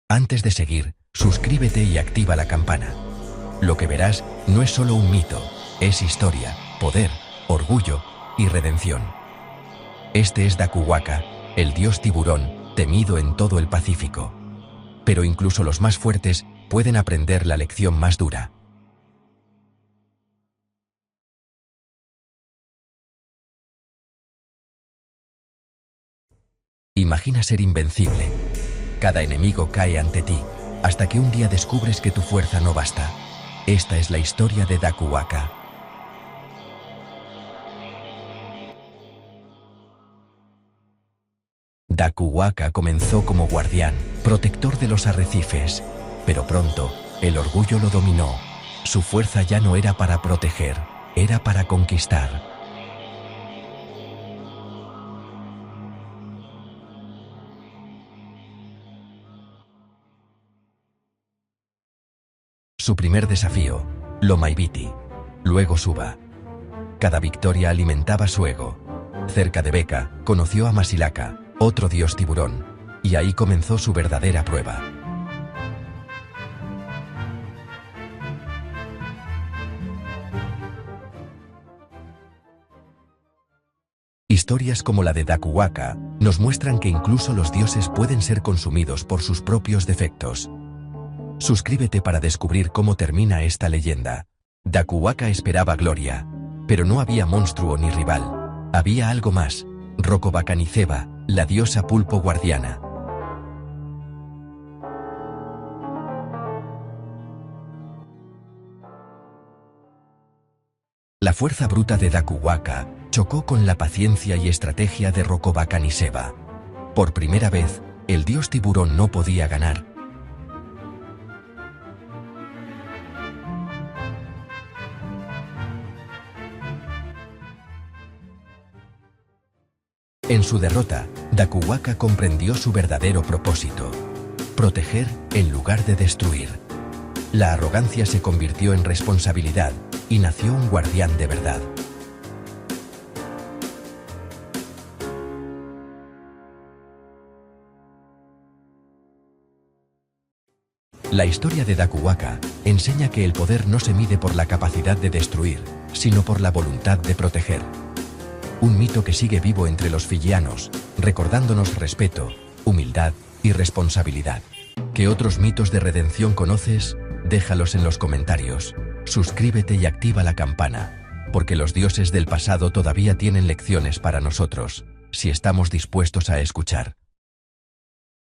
Antes de seguir, suscríbete y activa la campana. Lo que verás no es solo un mito, es historia, poder, orgullo y redención. Este es Daku Waka, el dios tiburón, temido en todo el Pacífico. Pero incluso los más fuertes pueden aprender la lección más dura. Imagina ser invencible. Cada enemigo cae ante ti, hasta que un día descubres que tu fuerza no basta. Esta es la historia de Daku Waka. Daku Waka comenzó como guardián, protector de los arrecifes, pero pronto, el orgullo lo dominó. Su fuerza ya no era para proteger, era para conquistar. Su primer desafío, Lomaiviti, luego Suba. Cada victoria alimentaba su ego. Cerca de Beka, conoció a Masilaka, otro dios tiburón, y ahí comenzó su verdadera prueba. Historias como la de Daku Waka nos muestran que incluso los dioses pueden ser consumidos por sus propios defectos. Suscríbete para descubrir cómo termina esta leyenda. Daku Waka esperaba gloria, pero no había monstruo ni rival. Había algo más, Roko Bakaniceba, la diosa pulpo guardiana. La fuerza bruta de Daku Waka chocó con la paciencia y estrategia de Roko Bakaniceba. Por primera vez, el dios tiburón no podía ganar. En su derrota, Daku Waka comprendió su verdadero propósito: proteger en lugar de destruir. La arrogancia se convirtió en responsabilidad y nació un guardián de verdad. La historia de Daku Waka enseña que el poder no se mide por la capacidad de destruir, sino por la voluntad de proteger. Un mito que sigue vivo entre los fiyianos, recordándonos respeto, humildad y responsabilidad. ¿Qué otros mitos de redención conoces? Déjalos en los comentarios. Suscríbete y activa la campana, porque los dioses del pasado todavía tienen lecciones para nosotros, si estamos dispuestos a escuchar.